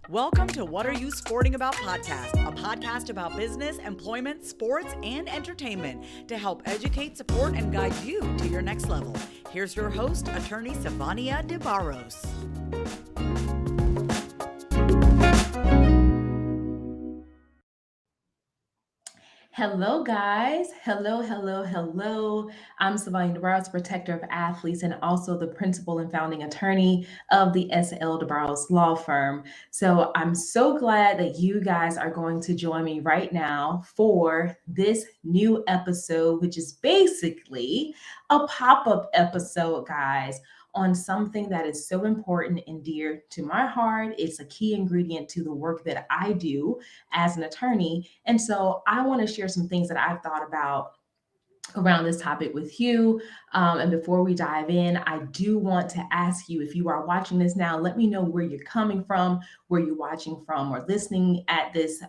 Welcome to What Are You Sporting About podcast, a podcast about business, employment, sports, and entertainment to help educate, support, and guide you to your next level. Here's your host, attorney Sivonnia DeBarros. Hello, guys. Hello. I'm Sivonnia DeBarros, protector of athletes, and also the principal and founding attorney of the S.L. DeBarros law firm. So I'm so glad that you guys are going to join me right now for this new episode, which is basically a pop-up episode, guys, on something that is so important and dear to my heart. It's a key ingredient to the work that I do as an attorney. And so I want to share some things that I've thought about around this topic with you. And before we dive in, I do want to ask you, if you are watching this now, let me know where you're coming from, where you're watching from, or listening at this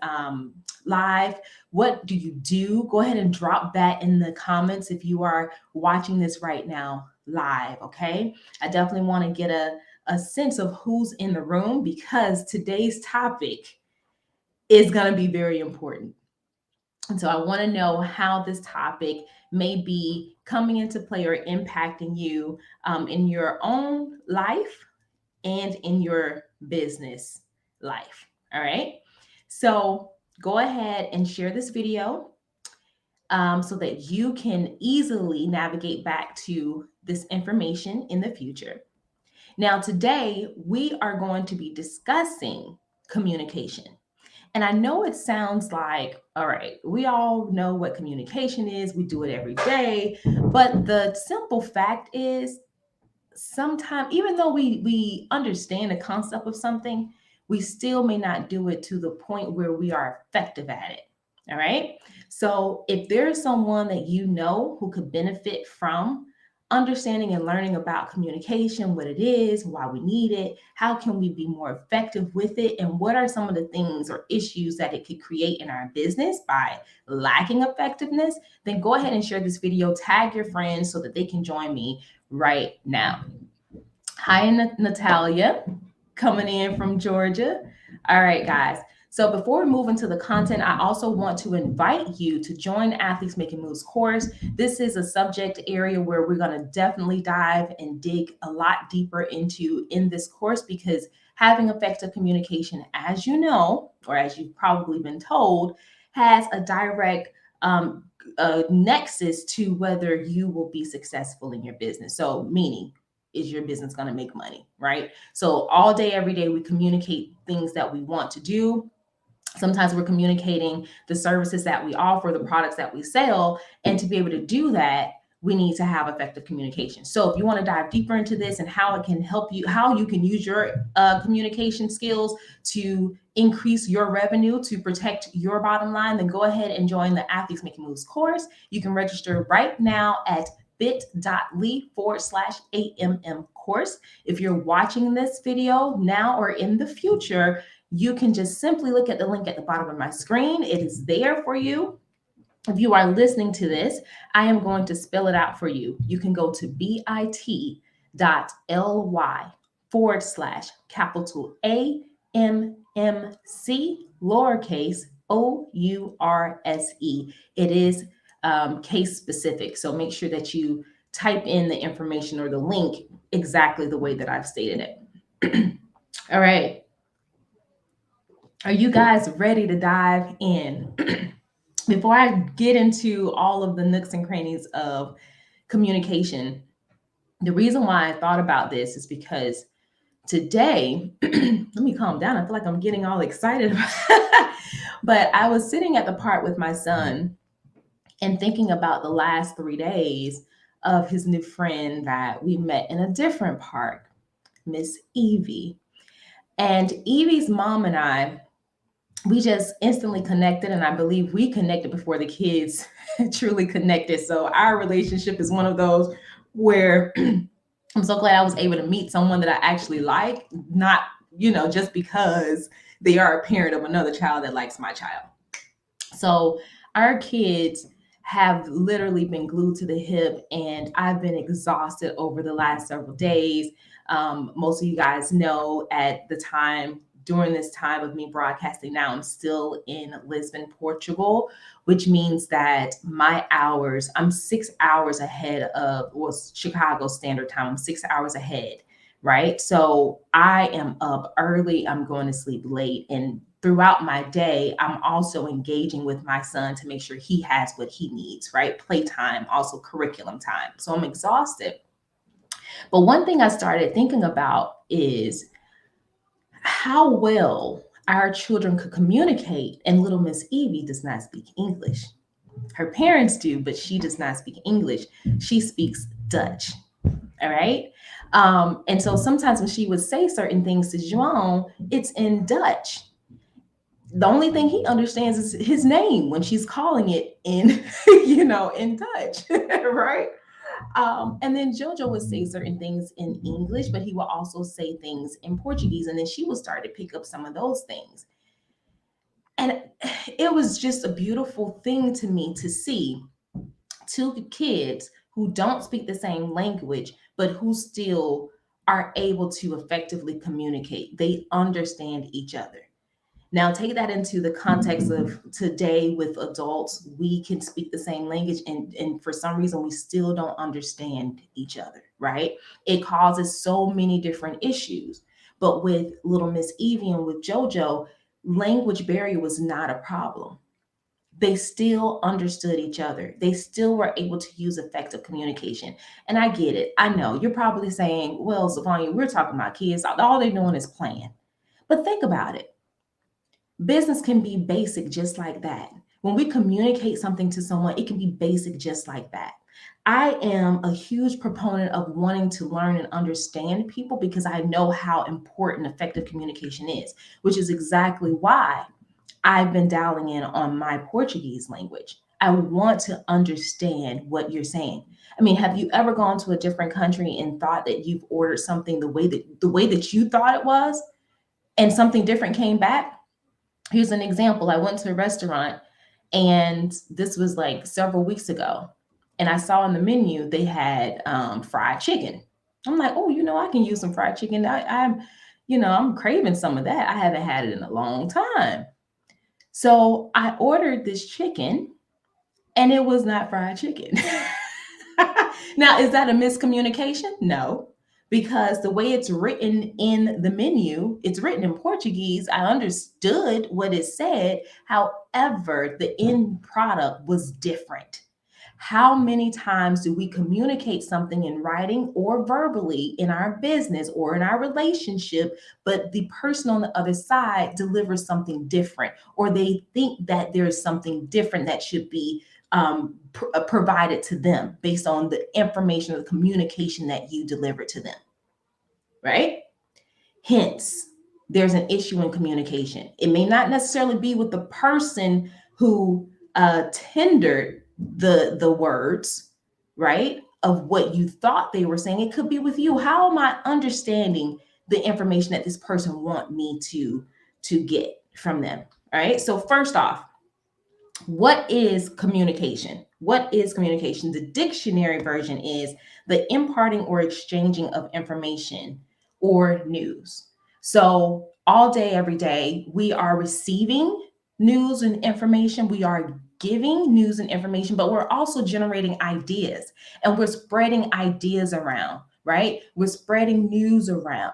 live. What do you do? Go ahead and drop that in the comments if you are watching this right now live, okay? I definitely want to get a sense of who's in the room, because today's topic is going to be very important. And so I want to know how this topic may be coming into play or impacting you in your own life and in your business life. All right. So go ahead and share this video so that you can easily navigate back to this information in the future. Now, today we are going to be discussing communication. And I know it sounds like, all right, we all know what communication is. We do it every day. But the simple fact is, sometimes, even though we understand the concept of something, we still may not do it to the point where we are effective at it. All right. So if there's someone that you know who could benefit from understanding and learning about communication, what it is, why we need it, how can we be more effective with it, and what are some of the things or issues that it could create in our business by lacking effectiveness, then go ahead and share this video, tag your friends so that they can join me right now. Hi, Natalia, coming in from Georgia. All right, guys. So before we move into the content, I also want to invite you to join Athletes Making Moves course. This is a subject area where we're going to definitely dive and dig a lot deeper into in this course, because having effective communication, as you know, or as you've probably been told, has a direct nexus to whether you will be successful in your business. So meaning, is your business going to make money, right? So all day, every day, we communicate things that we want to do. Sometimes we're communicating the services that we offer, the products that we sell. And to be able to do that, we need to have effective communication. So if you want to dive deeper into this and how it can help you, how you can use your communication skills to increase your revenue, to protect your bottom line, then go ahead and join the Athletes Making Moves course. You can register right now at bit.ly/AMM course. If you're watching this video now or in the future, you can just simply look at the link at the bottom of my screen. It is there for you. If you are listening to this, I am going to spell it out for you. You can go to bit.ly /capital AMMC lowercase OURSE. It is case specific. So make sure that you type in the information or the link exactly the way that I've stated it. All right. Are you guys ready to dive in? Before I get into all of the nooks and crannies of communication, the reason why I thought about this is because today, let me calm down. I feel like I'm getting all excited. But I was sitting at the park with my son and thinking about the last 3 days of his new friend that we met in a different park, Miss Evie. And Evie's mom and I, we just instantly connected, and I believe we connected before the kids truly connected. So our relationship is one of those where I'm so glad I was able to meet someone that I actually like, not, just because they are a parent of another child that likes my child. So our kids have literally been glued to the hip, and I've been exhausted over the last several days. Most of you guys know during this time of me broadcasting now, I'm still in Lisbon, Portugal, which means that I'm 6 hours ahead of Chicago Standard Time. I'm 6 hours ahead, right? So I am up early, I'm going to sleep late, and throughout my day, I'm also engaging with my son to make sure he has what he needs, right? Playtime, also curriculum time. So I'm exhausted. But one thing I started thinking about is how well our children could communicate, and little Miss Evie does not speak English. Her parents do, but she does not speak English. She speaks Dutch. All right. And so sometimes when she would say certain things to Joan, it's in Dutch. The only thing he understands is his name when she's calling it in, in Dutch, right? And then Jojo would say certain things in English, but he would also say things in Portuguese. And then she would start to pick up some of those things. And it was just a beautiful thing to me to see two kids who don't speak the same language, but who still are able to effectively communicate. They understand each other. Now, take that into the context of today with adults. We can speak the same language, and for some reason, we still don't understand each other, right? It causes so many different issues. But with little Miss Evie and with JoJo, language barrier was not a problem. They still understood each other. They still were able to use effective communication. And I get it. I know you're probably saying, well, Sivonnia, we're talking about kids. All they're doing is playing. But think about it. Business can be basic just like that. When we communicate something to someone, it can be basic just like that. I am a huge proponent of wanting to learn and understand people because I know how important effective communication is, which is exactly why I've been dialing in on my Portuguese language. I want to understand what you're saying. I mean, have you ever gone to a different country and thought that you've ordered something the way that you thought it was, and something different came back? Here's an example. I went to a restaurant, and this was like several weeks ago, and I saw on the menu they had fried chicken. I'm like, oh, I can use some fried chicken. I'm craving some of that. I haven't had it in a long time. So I ordered this chicken, and it was not fried chicken. Now, is that a miscommunication? No. Because the way it's written in the menu, it's written in Portuguese. I understood what it said. However, the end product was different. How many times do we communicate something in writing or verbally in our business or in our relationship, but the person on the other side delivers something different, or they think that there's something different that should be provided to them based on the information or the communication that you delivered to them, right? Hence, there's an issue in communication. It may not necessarily be with the person who tendered the words, right, of what you thought they were saying. It could be with you. How am I understanding the information that this person want me to get from them? All right. So first off, what is communication? What is communication? The dictionary version is the imparting or exchanging of information or news. So all day, every day, we are receiving news and information. We are giving news and information, but we're also generating ideas, and we're spreading ideas around, right? We're spreading news around.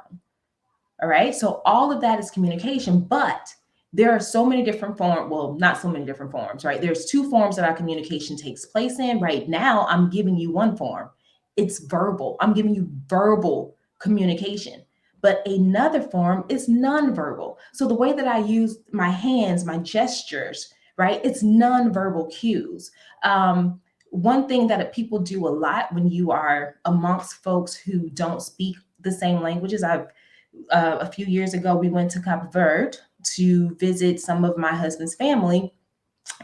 All right. So all of that is communication, but there are so many different forms. Well, not so many different forms, right? There's two forms that our communication takes place in. Right now, I'm giving you one form. It's verbal. I'm giving you verbal communication. But another form is nonverbal. So the way that I use my hands, my gestures, right? It's nonverbal cues. One thing that people do a lot when you are amongst folks who don't speak the same languages. A few years ago, we went to Cape Verde to visit some of my husband's family,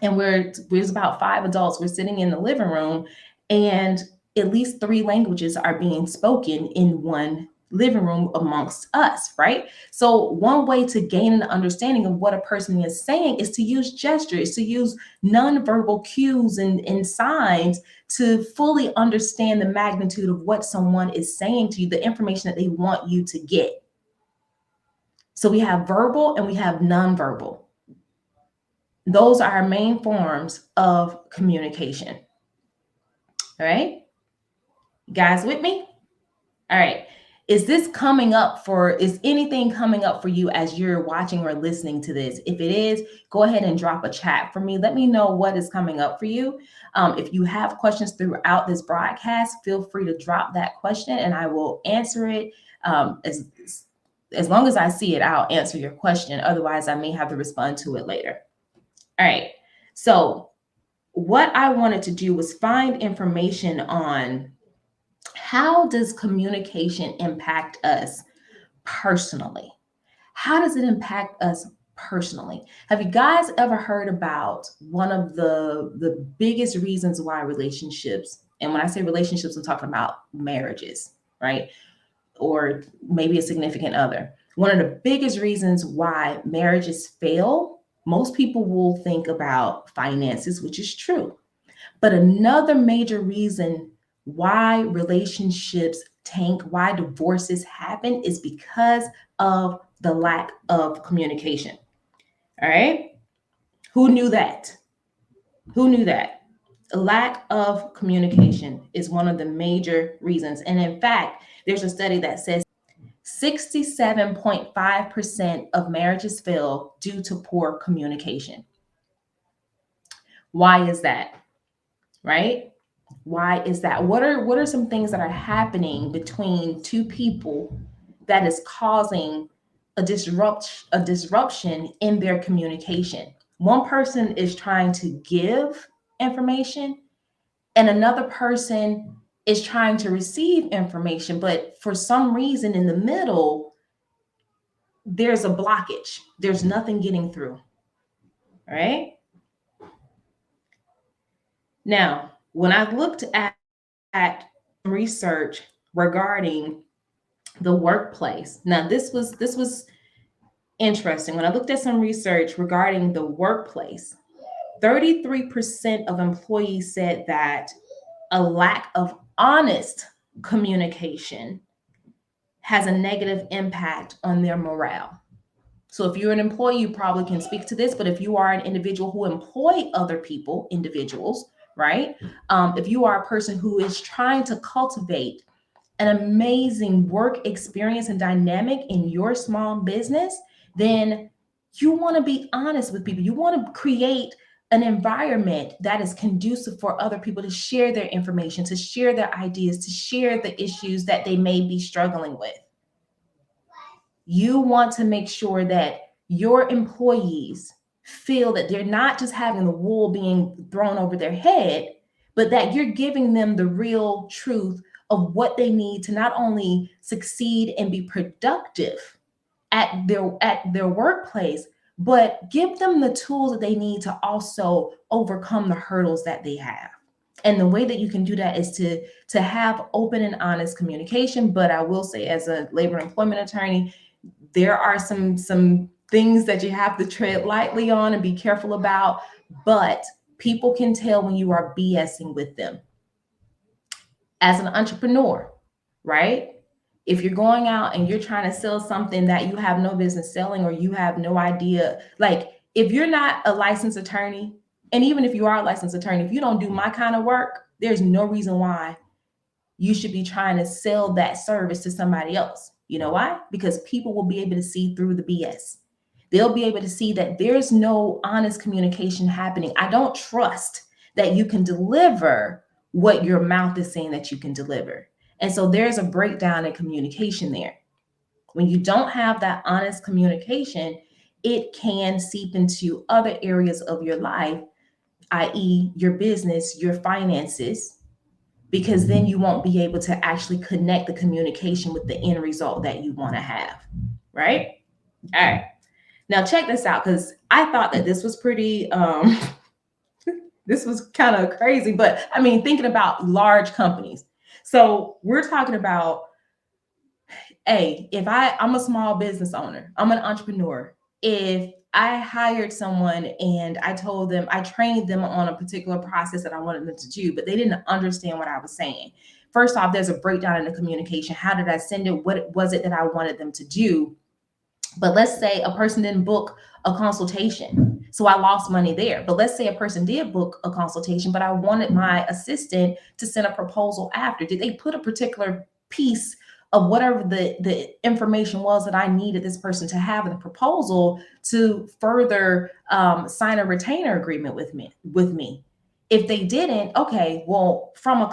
and there's about 5 adults. We're sitting in the living room, and at least 3 languages are being spoken in one living room amongst us, right? So one way to gain an understanding of what a person is saying is to use gestures, to use nonverbal cues and signs to fully understand the magnitude of what someone is saying to you, the information that they want you to get. So we have verbal and we have nonverbal. Those are our main forms of communication. All right? You guys with me? All right. Is anything coming up for you as you're watching or listening to this? If it is, go ahead and drop a chat for me. Let me know what is coming up for you. If you have questions throughout this broadcast, feel free to drop that question and I will answer it. As long as I see it, I'll answer your question. Otherwise, I may have to respond to it later. All right. So what I wanted to do was find information on how does communication impact us personally? How does it impact us personally? Have you guys ever heard about one of the biggest reasons why relationships, and when I say relationships, I'm talking about marriages, right? Or maybe a significant other. One of the biggest reasons why marriages fail, most people will think about finances, which is true. But another major reason why relationships tank, why divorces happen, is because of the lack of communication. All right? Who knew that? Who knew that? A lack of communication is one of the major reasons. And in fact, there's a study that says 67.5% of marriages fail due to poor communication. Why is that? Right? Why is that? What are some things that are happening between two people that is causing a disruption in their communication? One person is trying to give information and another person is trying to receive information, but for some reason in the middle, there's a blockage. There's nothing getting through. All right. Now, when I looked at research regarding the workplace, now this was interesting. When I looked at some research regarding the workplace, 33% of employees said that a lack of honest communication has a negative impact on their morale. So if you're an employee, you probably can speak to this, but if you are an individual who employ other people, individuals, right? If you are a person who is trying to cultivate an amazing work experience and dynamic in your small business, then you want to be honest with people. You want to create an environment that is conducive for other people to share their information, to share their ideas, to share the issues that they may be struggling with. You want to make sure that your employees feel that they're not just having the wool being thrown over their head, but that you're giving them the real truth of what they need to not only succeed and be productive at their workplace, but give them the tools that they need to also overcome the hurdles that they have. And the way that you can do that is to have open and honest communication. But I will say, as a labor and employment attorney, there are some things that you have to tread lightly on and be careful about, but people can tell when you are BSing with them. As an entrepreneur, right? If you're going out and you're trying to sell something that you have no business selling, or you have no idea, like if you're not a licensed attorney, and even if you are a licensed attorney, if you don't do my kind of work, there's no reason why you should be trying to sell that service to somebody else. You know why? Because people will be able to see through the BS. They'll be able to see that there's no honest communication happening. I don't trust that you can deliver what your mouth is saying that you can deliver. And so there's a breakdown in communication there. When you don't have that honest communication, it can seep into other areas of your life, i.e. your business, your finances, because then you won't be able to actually connect the communication with the end result that you want to have, right? All right. Now check this out, because I thought that this was pretty, this was kind of crazy, but I mean, thinking about large companies. So we're talking about Hey, if I'm a small business owner, I'm an entrepreneur. If I hired someone and I told them, I trained them on a particular process that I wanted them to do, but they didn't understand what I was saying. First off, there's a breakdown in the communication. How did I send it? What was it that I wanted them to do? But let's say a person didn't book a consultation. So I lost money there. But let's say a person did book a consultation, but I wanted my assistant to send a proposal after. Did they put a particular piece of whatever the information was that I needed this person to have in the proposal to further sign a retainer agreement with me? If they didn't, okay, well, from a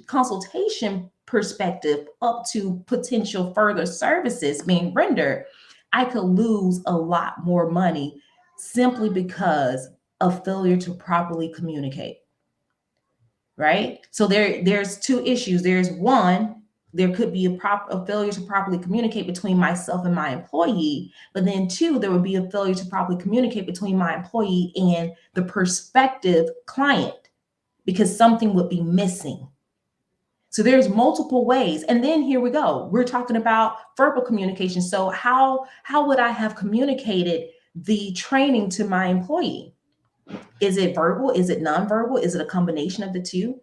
consultation perspective up to potential further services being rendered, I could lose a lot more money simply because of failure to properly communicate. Right? So there's two issues. There's one, there could be a failure to properly communicate between myself and my employee, but then two, there would be a failure to properly communicate between my employee and the prospective client because something would be missing. So there's multiple ways. And then here we go. We're talking about verbal communication. So how would I have communicated the training to my employee? Is it verbal? Is it nonverbal? Is it a combination of the two?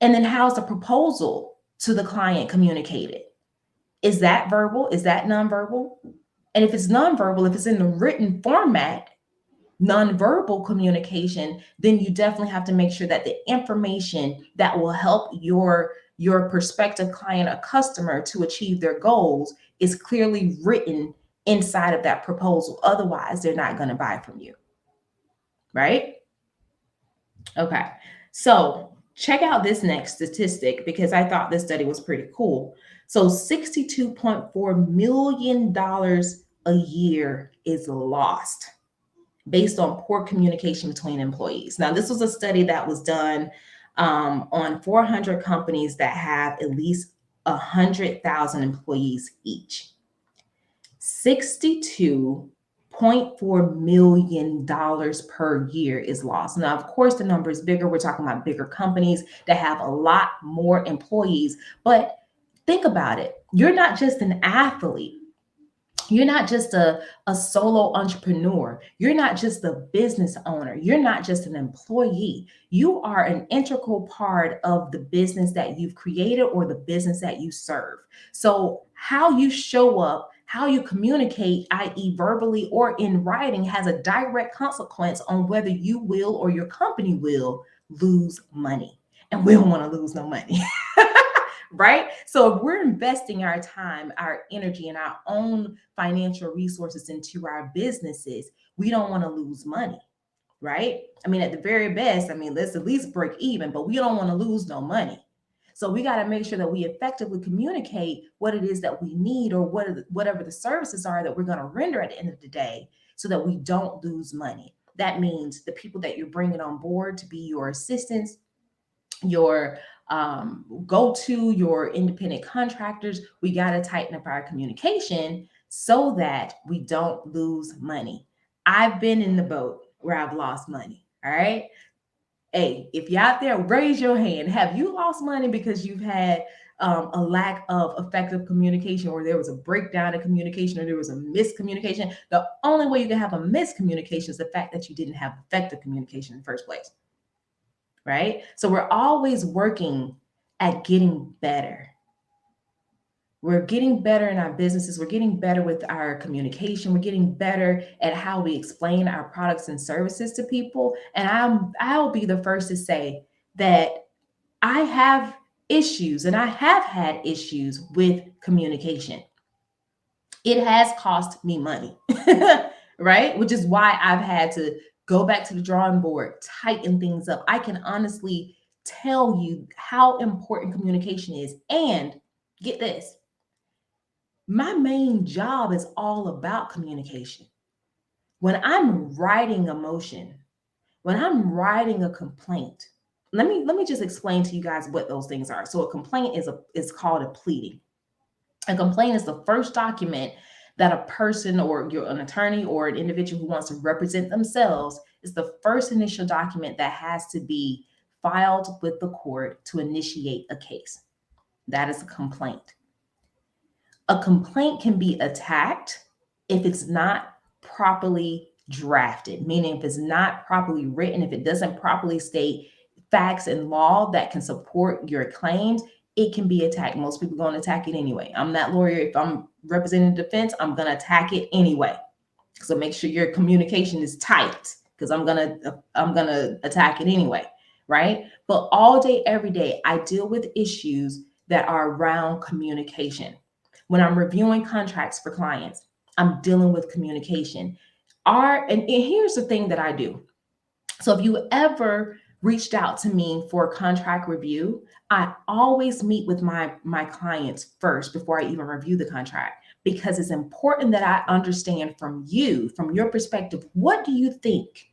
And then how's the proposal to the client communicated? Is that verbal? Is that nonverbal? And if it's nonverbal, if it's in the written format, nonverbal communication, then you definitely have to make sure that the information that will help your prospective client or customer to achieve their goals is clearly written inside of that proposal. Otherwise, they're not going to buy from you. Right? Okay. So check out this next statistic because I thought this study was pretty cool. So $62.4 million a year is lost based on poor communication between employees. Now, this was a study that was done on 400 companies that have at least 100,000 employees each. $62.4 million per year is lost. Now, of course, the number is bigger. We're talking about bigger companies that have a lot more employees. But think about it. You're not just an athlete. You're not just a solo entrepreneur. You're not just a business owner. You're not just an employee. You are an integral part of the business that you've created or the business that you serve. So how you show up, how you communicate, i.e. verbally or in writing, has a direct consequence on whether you will or your company will lose money. And we don't want to lose no money. Right? So if we're investing our time, our energy, and our own financial resources into our businesses, we don't want to lose money, right? I mean, at the very best, let's at least break even, but we don't want to lose no money. So we got to make sure that we effectively communicate what it is that we need or whatever the services are that we're going to render at the end of the day so that we don't lose money. That means the people that you're bringing on board to be your assistants, your go-to, your independent contractors, we got to tighten up our communication so that we don't lose money. I've been in the boat where I've lost money. All right. Hey, if you're out there, raise your hand. Have you lost money because you've had a lack of effective communication, or there was a breakdown in communication, or there was a miscommunication? The only way you can have a miscommunication is the fact that you didn't have effective communication in the first place. Right? So we're always working at getting better. We're getting better in our businesses. We're getting better with our communication. We're getting better at how we explain our products and services to people. And I'll be the first to say that I have issues, and I have had issues with communication. It has cost me money, right? Which is why I've had to go back to the drawing board, tighten things up. I can honestly tell you how important communication is. And get this, my main job is all about communication. When I'm writing a motion, when I'm writing a complaint, let me just explain to you guys what those things are. So a complaint is called a pleading. A complaint is the first document that a person, or you're an attorney or an individual who wants to represent themselves, is the first initial document that has to be filed with the court to initiate a case. That is a complaint. A complaint can be attacked if it's not properly drafted, meaning if it's not properly written, if it doesn't properly state facts and law that can support your claims, it can be attacked. Most people are going to attack it anyway. I'm that lawyer. If I'm representing the defense, I'm going to attack it anyway. So make sure your communication is tight, because I'm gonna attack it anyway, right? But all day, every day, I deal with issues that are around communication. When I'm reviewing contracts for clients, I'm dealing with communication. And here's the thing that I do. So if you ever reached out to me for a contract review, I always meet with my clients first before I even review the contract, because it's important that I understand from you, from your perspective, what do you think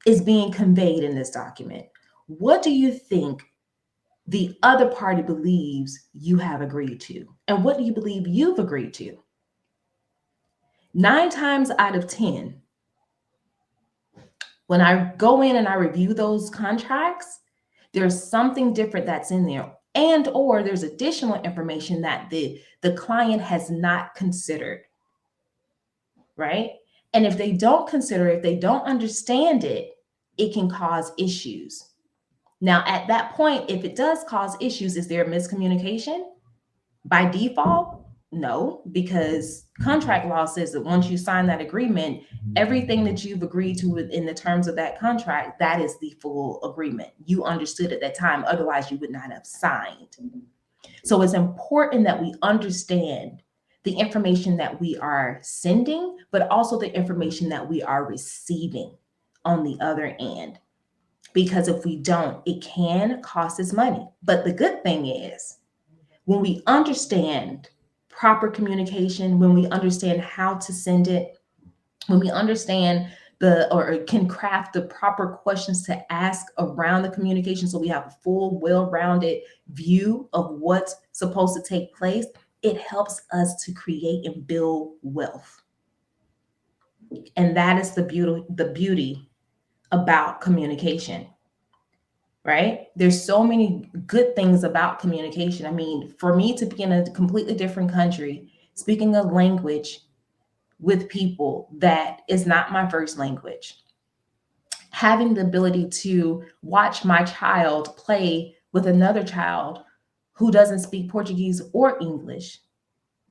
is being conveyed in this document? What do you think the other party believes you have agreed to? And what do you believe you've agreed to? 9 times out of 10, when I go in and I review those contracts, there's something different that's in there, and or there's additional information that the client has not considered, right? And if they don't consider it, if they don't understand it, it can cause issues. Now, at that point, if it does cause issues, is there a miscommunication? By default, no, because contract law says that once you sign that agreement, everything that you've agreed to within the terms of that contract, that is the full agreement. You understood at that time, otherwise you would not have signed. So it's important that we understand the information that we are sending, but also the information that we are receiving on the other end. Because if we don't, it can cost us money. But the good thing is, when we understand proper communication, when we understand how to send it, when we understand or can craft the proper questions to ask around the communication, so we have a full, well-rounded view of what's supposed to take place, it helps us to create and build wealth. And that is the beauty about communication. Right? There's so many good things about communication. I mean, for me to be in a completely different country, speaking a language with people that is not my first language, having the ability to watch my child play with another child who doesn't speak Portuguese or English,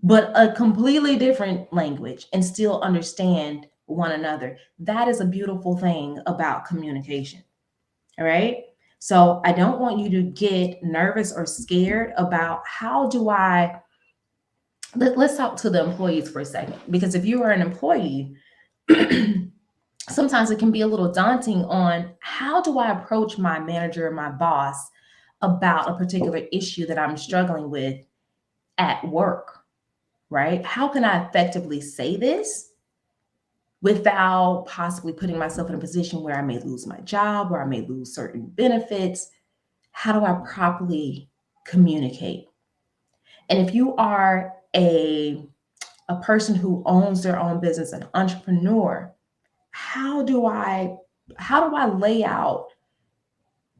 but a completely different language, and still understand one another. That is a beautiful thing about communication. All right. So I don't want you to get nervous or scared about let's talk to the employees for a second, because if you are an employee, sometimes it can be a little daunting on how do I approach my manager or my boss about a particular issue that I'm struggling with at work, right? How can I effectively say this without possibly putting myself in a position where I may lose my job, or I may lose certain benefits? How do I properly communicate? And if you are a person who owns their own business, an entrepreneur, how do I lay out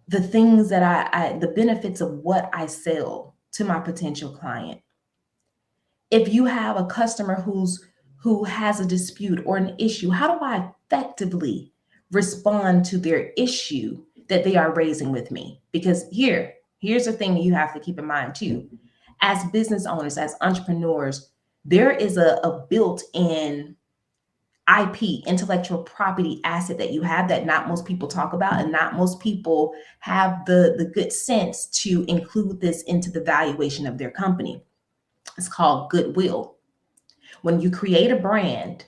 the things that the benefits of what I sell to my potential client? If you have a customer who has a dispute or an issue, how do I effectively respond to their issue that they are raising with me? Because here's the thing that you have to keep in mind too. As business owners, as entrepreneurs, there is a built-in IP, intellectual property asset that you have that not most people talk about, and not most people have the good sense to include this into the valuation of their company. It's called goodwill. When you create a brand,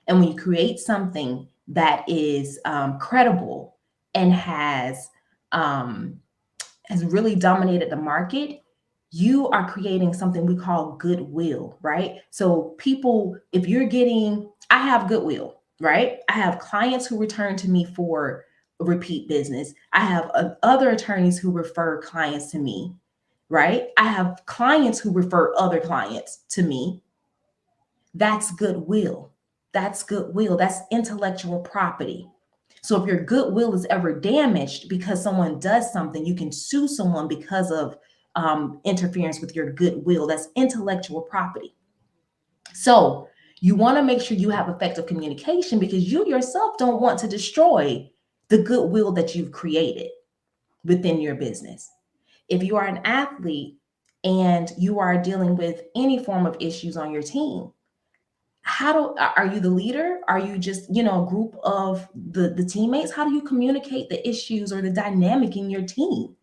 and when you create something that is credible and has really dominated the market, you are creating something we call goodwill, right? So people, I have goodwill, right? I have clients who return to me for repeat business. I have other attorneys who refer clients to me, right? I have clients who refer other clients to me. That's goodwill. That's goodwill. That's intellectual property. So if your goodwill is ever damaged because someone does something, you can sue someone because of interference with your goodwill. That's intellectual property. So you want to make sure you have effective communication because you yourself don't want to destroy the goodwill that you've created within your business. If you are an athlete and you are dealing with any form of issues on your team, are you the leader? Are you just, a group of the teammates? How do you communicate the issues or the dynamic in your team?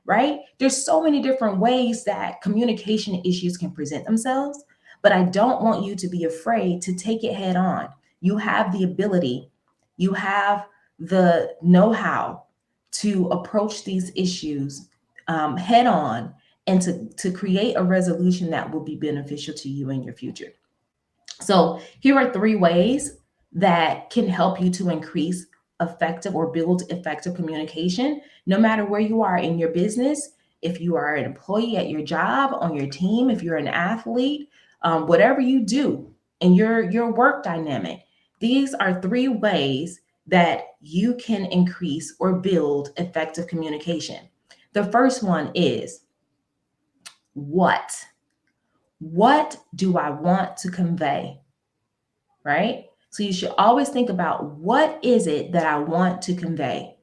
Right? There's so many different ways that communication issues can present themselves, but I don't want you to be afraid to take it head on. You have the ability, you have the know-how to approach these issues head on and to create a resolution that will be beneficial to you in your future. So here are 3 ways that can help you to increase effective or build effective communication, no matter where you are in your business. If you are an employee at your job, on your team, if you're an athlete, whatever you do in your work dynamic, these are 3 ways that you can increase or build effective communication. The first one is what? What do I want to convey? Right? So you should always think about, what is it that I want to convey?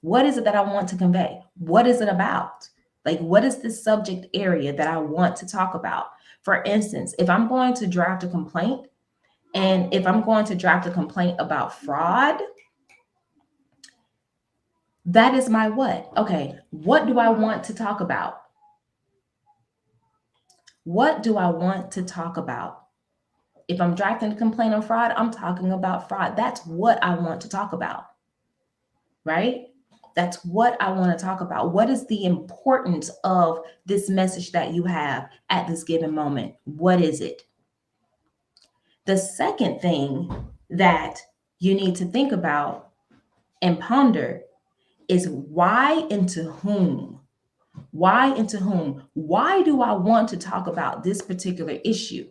What is it that I want to convey? What is it about? Like, what is the subject area that I want to talk about? For instance, if I'm going to draft a complaint, and if I'm going to draft a complaint about fraud, that is my what? Okay, what do I want to talk about? What do I want to talk about? If I'm drafting a complaint on fraud, I'm talking about fraud. That's what I want to talk about, right? That's what I want to talk about. What is the importance of this message that you have at this given moment? What is it? The second thing that you need to think about and ponder is why and to whom? Why and to whom? Why do I want to talk about this particular issue?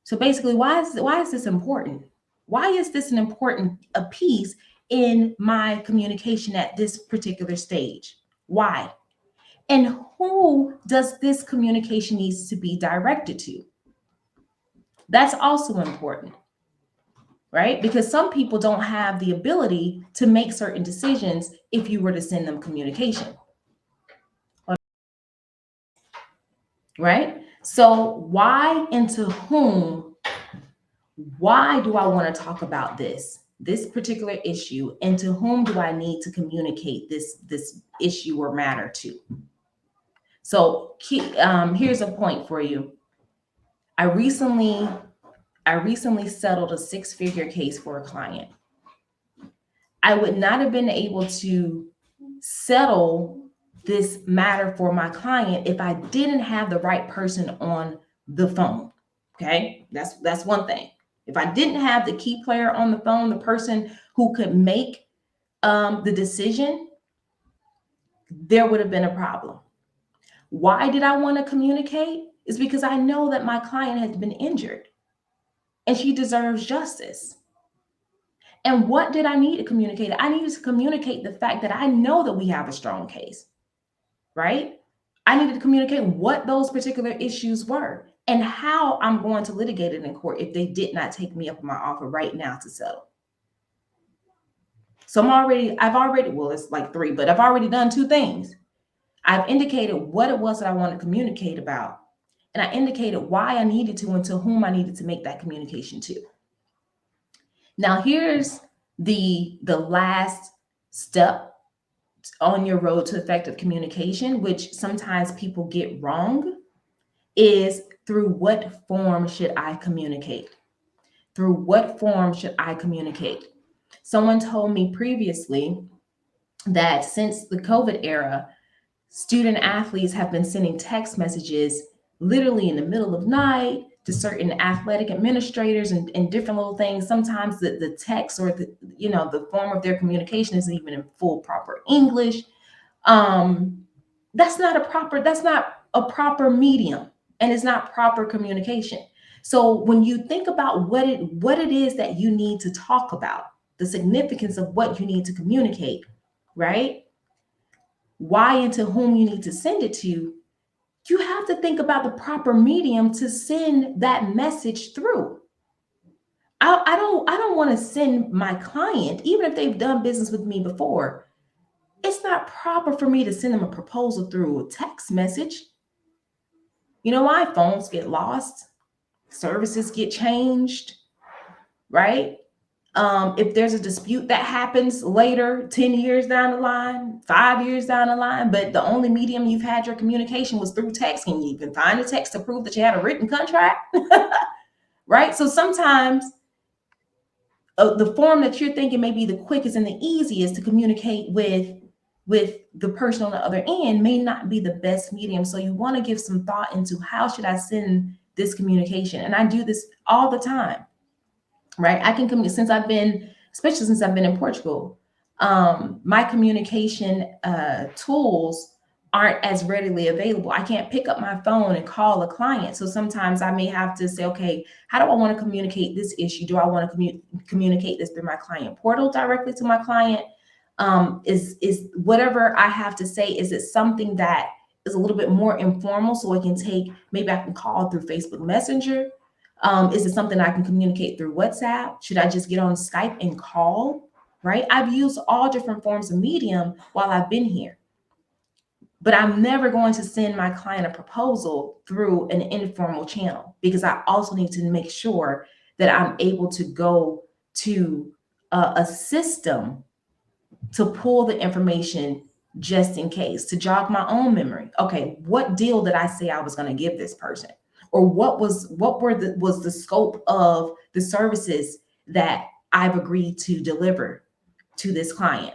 So basically, why is this important? Why is this an important piece in my communication at this particular stage? Why? And who does this communication needs to be directed to? That's also important, right? Because some people don't have the ability to make certain decisions if you were to send them communication. Right? So why and to whom? Why do I want to talk about this particular issue, and to whom do I need to communicate this issue or matter to? So here's a point for you. I recently settled a 6-figure case for a client. I would not have been able to settle this matter for my client if I didn't have the right person on the phone. Okay, that's one thing. If I didn't have the key player on the phone, the person who could make the decision, there would have been a problem. Why did I want to communicate? It's because I know that my client has been injured and she deserves justice. And what did I need to communicate? I needed to communicate the fact that I know that we have a strong case, right? I needed to communicate what those particular issues were and how I'm going to litigate it in court if they did not take me up on my offer right now to settle. So it's like 3, but I've already done 2 things. I've indicated what it was that I wanted to communicate about, and I indicated why I needed to and to whom I needed to make that communication to. Now, here's the last step on your road to effective communication, which sometimes people get wrong, is through what form should I communicate? Through what form should I communicate? Someone told me previously that since the COVID era, student athletes have been sending text messages literally in the middle of night to certain athletic administrators and different little things. Sometimes the text or the form of their communication isn't even in full proper English. That's not a proper medium, and it's not proper communication. So when you think about what it is that you need to talk about, the significance of what you need to communicate, right? Why and to whom you need to send it to, you have to think about the proper medium to send that message through. I don't want to send my client, even if they've done business with me before, it's not proper for me to send them a proposal through a text message. You know why? Phones get lost, services get changed, right? If there's a dispute that happens later, 10 years down the line, 5 years down the line, but the only medium you've had your communication was through text, can you even find a text to prove that you had a written contract? Right? So sometimes the form that you're thinking may be the quickest and the easiest to communicate with the person on the other end may not be the best medium. So you want to give some thought into how should I send this communication? And I do this all the time, right? I can communicate especially since I've been in Portugal. My communication tools aren't as readily available. I can't pick up my phone and call a client. So sometimes I may have to say, okay, how do I want to communicate this issue? Do I want to communicate this through my client portal directly to my client? Is whatever I have to say, is it something that is a little bit more informal so I can take, maybe I can call through Facebook Messenger? Is it something I can communicate through WhatsApp? Should I just get on Skype and call, right? I've used all different forms of medium while I've been here. But I'm never going to send my client a proposal through an informal channel, because I also need to make sure that I'm able to go to a system to pull the information just in case, to jog my own memory. Okay, what deal did I say I was going to give this person? Or what was the scope of the services that I've agreed to deliver to this client?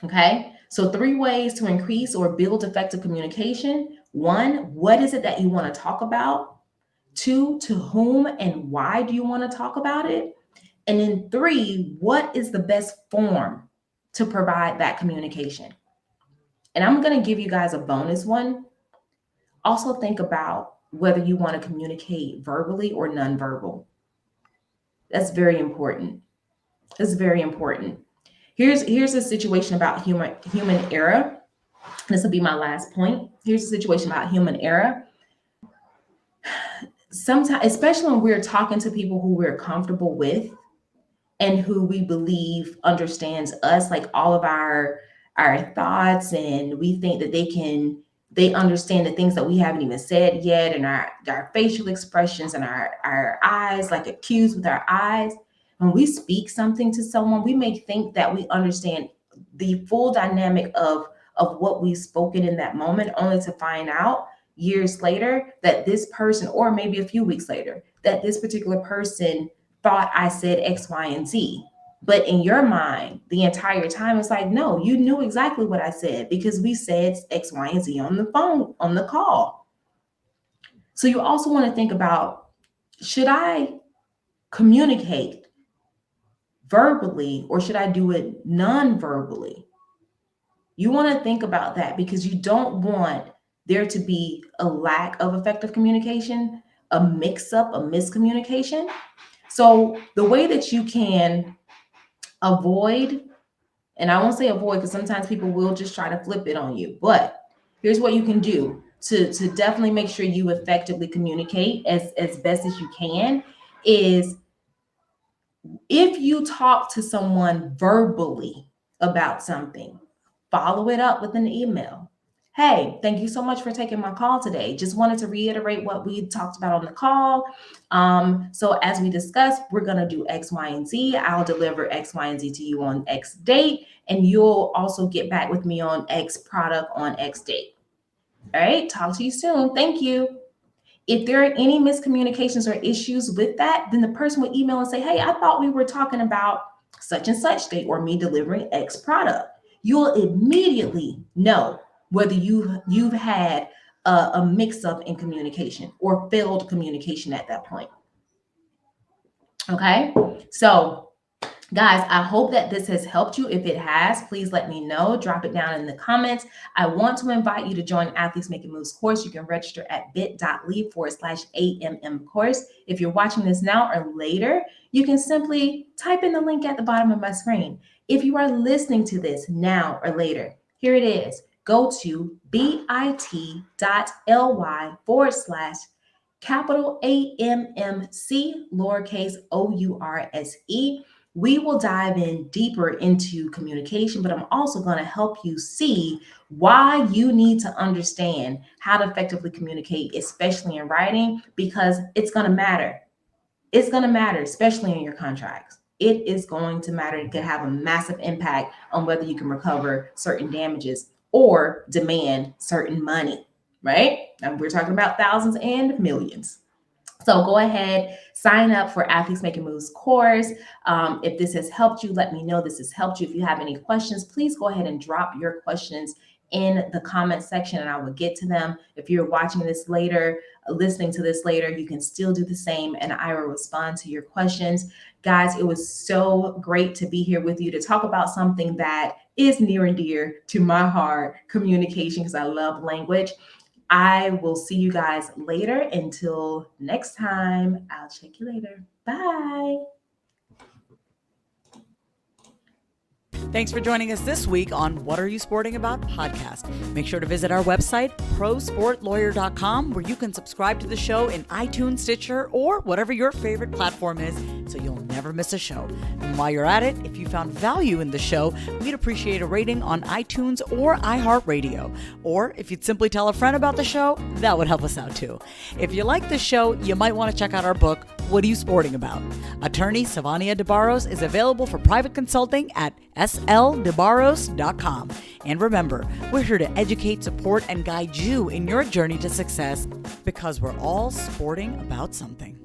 Okay, so 3 ways to increase or build effective communication. 1, what is it that you want to talk about? 2, to whom and why do you want to talk about it? And then 3, what is the best form to provide that communication? And I'm going to give you guys a bonus one. Also think about whether you want to communicate verbally or nonverbal. That's very important. It's very important. Here's a situation about human error. This will be my last point. Here's a situation about human error. Sometimes, especially when we're talking to people who we're comfortable with and who we believe understands us, like all of our thoughts, and we think that they understand the things that we haven't even said yet, and our facial expressions and our eyes, like a cues with our eyes. When we speak something to someone, we may think that we understand the full dynamic of what we've spoken in that moment, only to find out years later that this person, or maybe a few weeks later, that this particular person thought I said X, Y, and Z. But in your mind, the entire time, it's like, no, you knew exactly what I said, because we said X, Y, and Z on the phone, on the call. So you also want to think about, should I communicate verbally or should I do it non-verbally? You want to think about that, because you don't want there to be a lack of effective communication, a mix-up, a miscommunication. So the way that you can avoid, and I won't say avoid because sometimes people will just try to flip it on you, but here's what you can do to definitely make sure you effectively communicate as best as you can, is if you talk to someone verbally about something, follow it up with an email. Hey, thank you so much for taking my call today. Just wanted to reiterate what we talked about on the call. So as we discussed, we're going to do X, Y, and Z. I'll deliver X, Y, and Z to you on X date, and you'll also get back with me on X product on X date. All right, talk to you soon. Thank you. If there are any miscommunications or issues with that, then the person would email and say, hey, I thought we were talking about such and such date, or me delivering X product. You'll immediately know whether you've had a mix-up in communication or failed communication at that point. Okay, so guys, I hope that this has helped you. If it has, please let me know. Drop it down in the comments. I want to invite you to join Athletes Making Moves course. You can register at bit.ly/AMM course. If you're watching this now or later, you can simply type in the link at the bottom of my screen. If you are listening to this now or later, here it is. go to bit.ly/capital AMMC lowercase OURSE. We will dive in deeper into communication, but I'm also going to help you see why you need to understand how to effectively communicate, especially in writing, because it's going to matter. It's going to matter, especially in your contracts. It is going to matter. It could have a massive impact on whether you can recover certain damages or demand certain money, right? And we're talking about thousands and millions. So go ahead, sign up for Athletes Making Moves course. If this has helped you, let me know this has helped you. If you have any questions, please go ahead and drop your questions in the comment section and I will get to them. If you're watching this later, listening to this later, you can still do the same and I will respond to your questions. Guys, it was so great to be here with you to talk about something that is near and dear to my heart, communication, because I love language. I will see you guys later. Until next time, I'll check you later. Bye. Thanks for joining us this week on What Are You Sporting About podcast. Make sure to visit our website, prosportlawyer.com, where you can subscribe to the show in iTunes, Stitcher, or whatever your favorite platform is, so you'll never miss a show. And while you're at it, if you found value in the show, we'd appreciate a rating on iTunes or iHeartRadio. Or if you'd simply tell a friend about the show, that would help us out too. If you like the show, you might want to check out our book, What Are You Sporting About? Attorney Sivonnia DeBarros is available for private consulting at sldebarros.com. And remember, we're here to educate, support, and guide you in your journey to success because we're all sporting about something.